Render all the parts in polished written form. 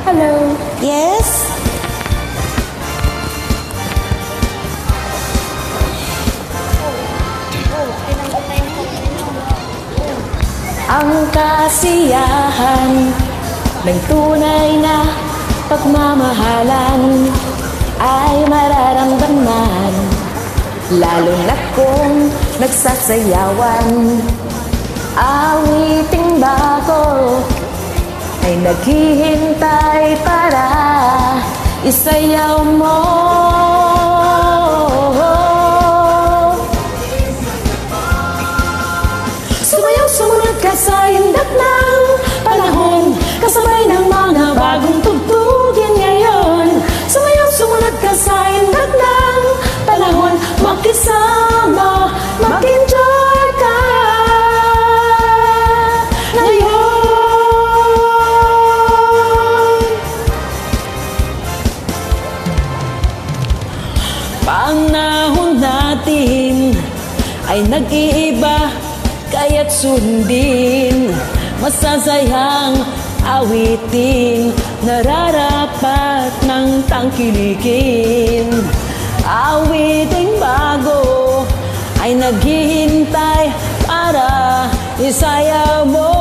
Hello. Yes? Ang kasiyahan ng tunay na pagmamahalan ay mararamdaman, lalo na kung nagsasayawan. Awiting bago ay naghihintay para isayaw mo. Sumayaw, sumunod ka sa indak ng panahon, kasabay ng mga bagong tugtugin ngayon. Sumayaw, sumunod ka sa indak ng panahon, makisama, mag-enjoy ka ngayon. Panahon natin ay nag-iiba, kaya't sundin masasayang awitin, nararapat ng tangkilikin. Awiting bago ay naghihintay para isayaw mo.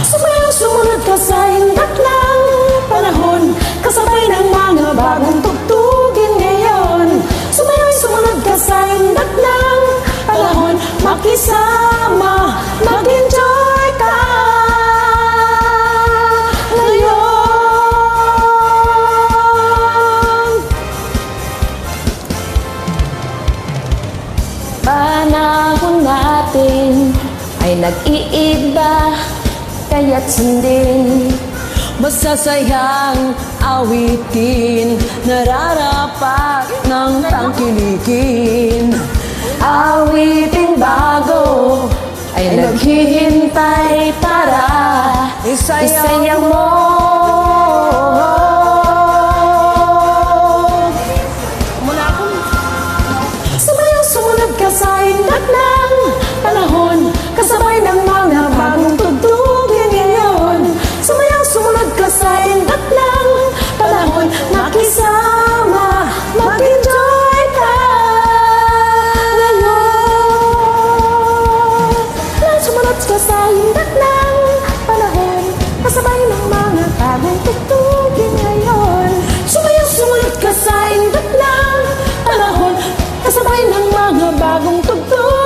Sumayaw, sumunod ka sa indak ng panahon, kasabay ng mga bagong tugtugin ngayon. Sumayaw, sumunod ka sa indak ng panahon, makisama, mag-enjoy ka ngayon. Panahon natin ay nag-iiba, kaya't sundin masasayang awitin, nararapat ng tangkilikin. Awiting bago ay naghihintay para isayaw mo. Sumayaw, sumunod ka sa indak ng panahon, kasabay ng mga bagong tugtugin ngayon. Sumayaw, sumunod ka sa indak ng panahon, makisama, mag-enjoy ka ngayon. Sumunod ka sa indak ng panahon, kasabay ng mga bagong tugtugin ngayon. Sumayaw, sumunod ka sa indak ng panahon, kasabay ng mga bagong tugtugin.